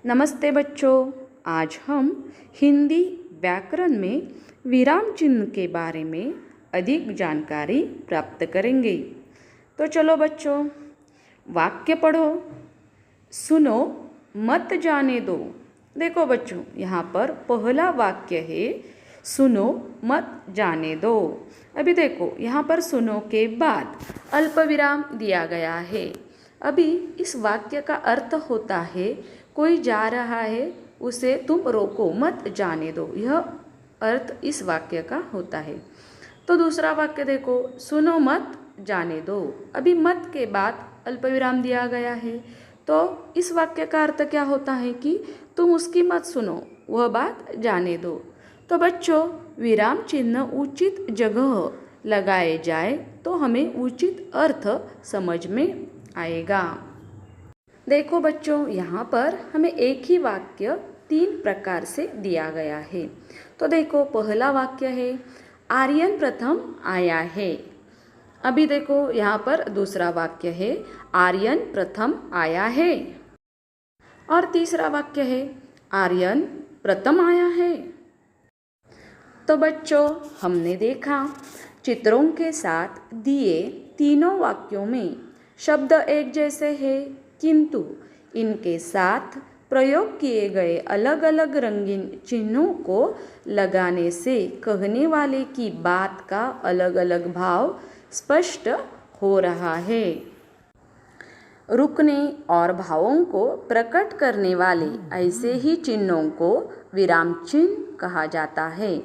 नमस्ते बच्चों। आज हम हिंदी व्याकरण में विराम चिन्ह के बारे में अधिक जानकारी प्राप्त करेंगे। तो चलो बच्चों, वाक्य पढ़ो। सुनो मत जाने दो। देखो बच्चों, यहाँ पर पहला वाक्य है सुनो मत जाने दो। अभी देखो, यहाँ पर सुनो के बाद अल्प विराम दिया गया है। अभी इस वाक्य का अर्थ होता है कोई जा रहा है उसे तुम रोको मत जाने दो, यह अर्थ इस वाक्य का होता है। तो दूसरा वाक्य देखो, सुनो मत जाने दो। अभी मत के बाद अल्प विराम दिया गया है, तो इस वाक्य का अर्थ क्या होता है कि तुम उसकी मत सुनो, वह बात जाने दो। तो बच्चों, विराम चिन्ह उचित जगह लगाए जाए तो हमें उचित अर्थ समझ में आएगा। देखो बच्चों, यहाँ पर हमें एक ही वाक्य 3 प्रकार से दिया गया है। तो देखो, पहला वाक्य है आर्यन प्रथम आया है। अभी देखो, यहाँ पर दूसरा वाक्य है आर्यन प्रथम आया है। और तीसरा वाक्य है आर्यन प्रथम आया है। तो बच्चों, हमने देखा चित्रों के साथ दिए तीनों वाक्यों में शब्द एक जैसे हैं, किंतु इनके साथ प्रयोग किए गए अलग अलग रंगीन चिन्हों को लगाने से कहने वाले की बात का अलग अलग भाव स्पष्ट हो रहा है। रुकने और भावों को प्रकट करने वाले ऐसे ही चिन्हों को विराम चिन्ह कहा जाता है।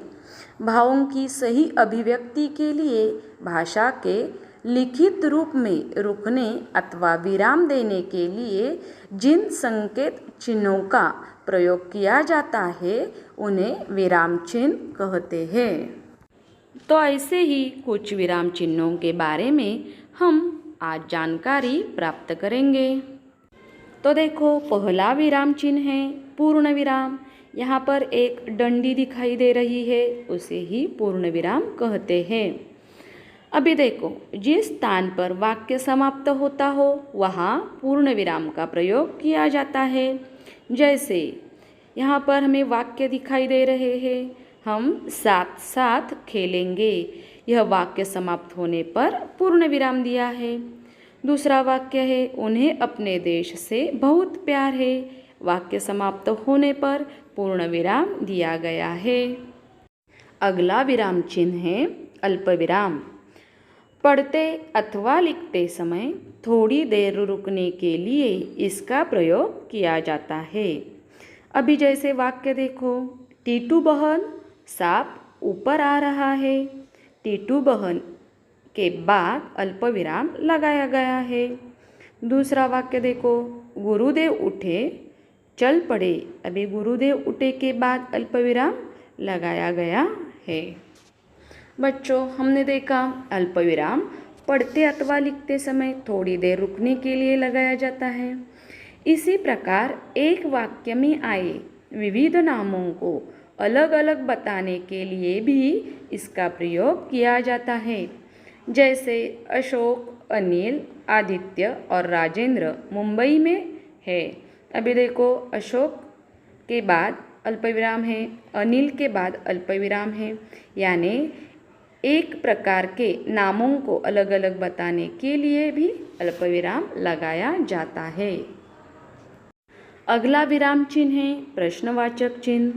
भावों की सही अभिव्यक्ति के लिए भाषा के लिखित रूप में रुकने अथवा विराम देने के लिए जिन संकेत चिन्हों का प्रयोग किया जाता है उन्हें विराम चिन्ह कहते हैं। तो ऐसे ही कुछ विराम चिन्हों के बारे में हम आज जानकारी प्राप्त करेंगे। तो देखो, पहला विराम चिन्ह है पूर्ण विराम। यहाँ पर एक डंडी दिखाई दे रही है, उसे ही पूर्ण विराम कहते हैं। अभी देखो, जिस स्थान पर वाक्य समाप्त होता हो वहाँ पूर्ण विराम का प्रयोग किया जाता है। जैसे यहाँ पर हमें वाक्य दिखाई दे रहे हैं, हम साथ साथ खेलेंगे। यह वाक्य समाप्त होने पर पूर्ण विराम दिया है। दूसरा वाक्य है उन्हें अपने देश से बहुत प्यार है। वाक्य समाप्त होने पर पूर्ण विराम दिया गया है। अगला विराम चिन्ह है अल्प विराम। पढ़ते अथवा लिखते समय थोड़ी देर रुकने के लिए इसका प्रयोग किया जाता है। अभी जैसे वाक्य देखो, टीटू बहन सांप ऊपर आ रहा है। टीटू बहन के बाद अल्प विराम लगाया गया है। दूसरा वाक्य देखो, गुरुदेव उठे चल पड़े। अभी गुरुदेव उठे के बाद अल्प विराम लगाया गया है। बच्चों, हमने देखा अल्प विराम पढ़ते अथवा लिखते समय थोड़ी देर रुकने के लिए लगाया जाता है। इसी प्रकार एक वाक्य में आए विविध नामों को अलग अलग बताने के लिए भी इसका प्रयोग किया जाता है। जैसे अशोक, अनिल, आदित्य और राजेंद्र मुंबई में है। अभी देखो, अशोक के बाद अल्प विराम है, अनिल के बाद अल्प विराम है, यानी एक प्रकार के नामों को अलग अलग बताने के लिए भी अल्प विराम लगाया जाता है। अगला विराम चिन्ह है प्रश्नवाचक चिन्ह।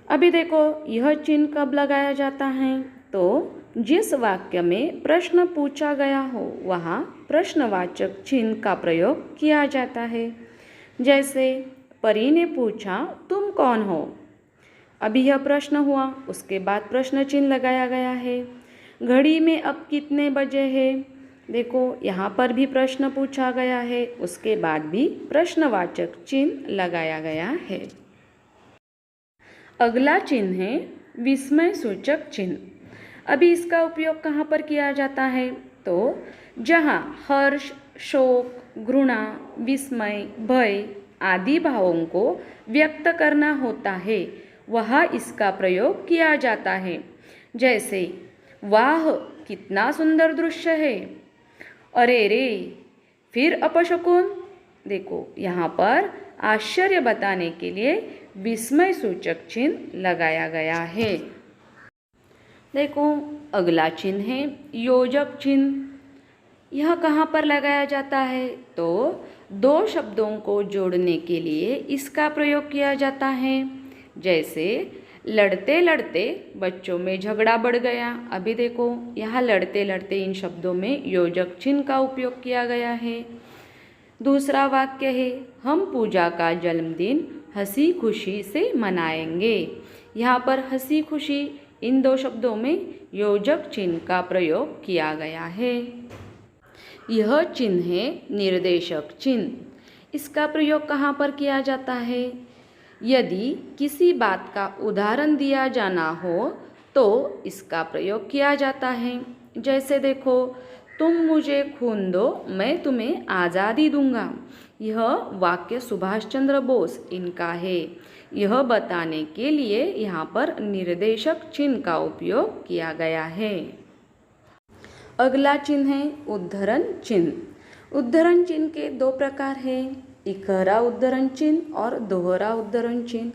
अभी देखो, यह चिन्ह कब लगाया जाता है? तो जिस वाक्य में प्रश्न पूछा गया हो वहाँ प्रश्नवाचक चिन्ह का प्रयोग किया जाता है। जैसे परी ने पूछा तुम कौन हो। अभी यह प्रश्न हुआ, उसके बाद प्रश्न चिन्ह लगाया गया है। घड़ी में अब कितने बजे हैं? देखो, यहाँ पर भी प्रश्न पूछा गया है, उसके बाद भी प्रश्नवाचक चिन्ह लगाया गया है। अगला चिन्ह है विस्मय सूचक चिन्ह। अभी इसका उपयोग कहाँ पर किया जाता है? तो जहाँ हर्ष, शोक, घृणा, विस्मय, भय आदि भावों को व्यक्त करना होता है वहाँ इसका प्रयोग किया जाता है। जैसे वाह कितना सुंदर दृश्य है, अरे रे, फिर अपशकुन। देखो, यहाँ पर आश्चर्य बताने के लिए विस्मय सूचक चिन्ह लगाया गया है। देखो अगला चिन्ह है योजक चिन्ह। यह कहाँ पर लगाया जाता है? तो दो शब्दों को जोड़ने के लिए इसका प्रयोग किया जाता है। जैसे लड़ते लड़ते बच्चों में झगड़ा बढ़ गया। अभी देखो यहाँ लड़ते लड़ते इन शब्दों में योजक चिन्ह का उपयोग किया गया है। दूसरा वाक्य है हम पूजा का जन्मदिन हंसी खुशी से मनाएंगे। यहाँ पर हंसी खुशी इन दो शब्दों में योजक चिन्ह का प्रयोग किया गया है। यह चिन्ह है निर्देशक चिन्ह। इसका प्रयोग कहाँ पर किया जाता है? यदि किसी बात का उदाहरण दिया जाना हो तो इसका प्रयोग किया जाता है। जैसे देखो तुम मुझे खून दो मैं तुम्हें आज़ादी दूंगा। यह वाक्य सुभाष चंद्र बोस इनका है। यह बताने के लिए यहाँ पर निर्देशक चिन्ह का उपयोग किया गया है। अगला चिन्ह है उद्धरण चिन्ह। उद्धरण चिन्ह के दो प्रकार हैं, इकहरा उद्धरण चिन्ह और दोहरा उद्धरण चिन्ह।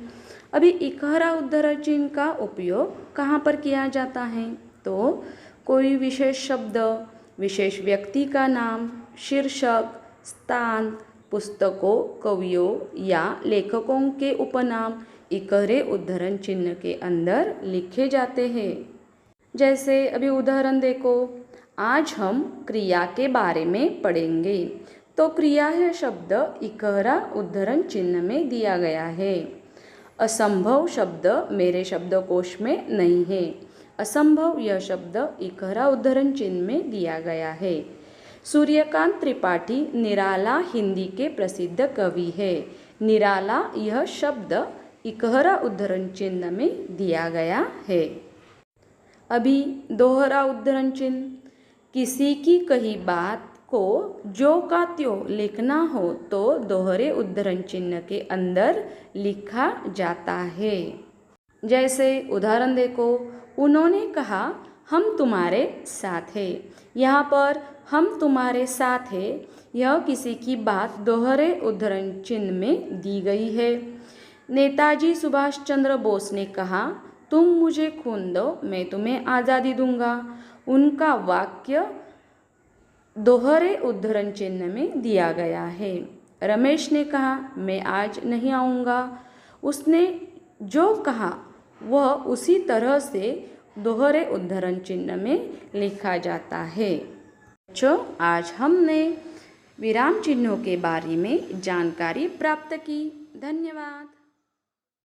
अभी इकहरा उद्धरण चिन्ह का उपयोग कहाँ पर किया जाता है? तो कोई विशेष शब्द, विशेष व्यक्ति का नाम, शीर्षक, स्थान, पुस्तकों, कवियों या लेखकों के उपनाम इकहरे उद्धरण चिन्ह के अंदर लिखे जाते हैं। जैसे अभी उदाहरण देखो, आज हम क्रिया के बारे में पढ़ेंगे। तो क्रिया है शब्द इकहरा उद्धरण चिन्ह में दिया गया है। असंभव शब्द मेरे शब्दकोश में नहीं है। असंभव यह शब्द इकहरा उद्धरण चिन्ह में दिया गया है। सूर्यकांत त्रिपाठी निराला हिंदी के प्रसिद्ध कवि है। निराला यह शब्द इकहरा उद्धरण चिन्ह में दिया गया है। अभी दोहरा उद्धरण चिन्ह। किसी की कही बात को जो का त्यों लिखना हो तो दोहरे उद्धरण चिन्ह के अंदर लिखा जाता है। जैसे उदाहरण देखो, उन्होंने कहा हम तुम्हारे साथ हैं। यहाँ पर हम तुम्हारे साथ हैं यह किसी की बात दोहरे उद्धरण चिन्ह में दी गई है। नेताजी सुभाष चंद्र बोस ने कहा तुम मुझे खून दो मैं तुम्हें आज़ादी दूंगा। उनका वाक्य दोहरे उद्धरण चिन्ह में दिया गया है। रमेश ने कहा मैं आज नहीं आऊँगा। उसने जो कहा वह उसी तरह से दोहरे उद्धरण चिन्ह में लिखा जाता है। बच्चों, आज हमने विराम चिन्हों के बारे में जानकारी प्राप्त की। धन्यवाद।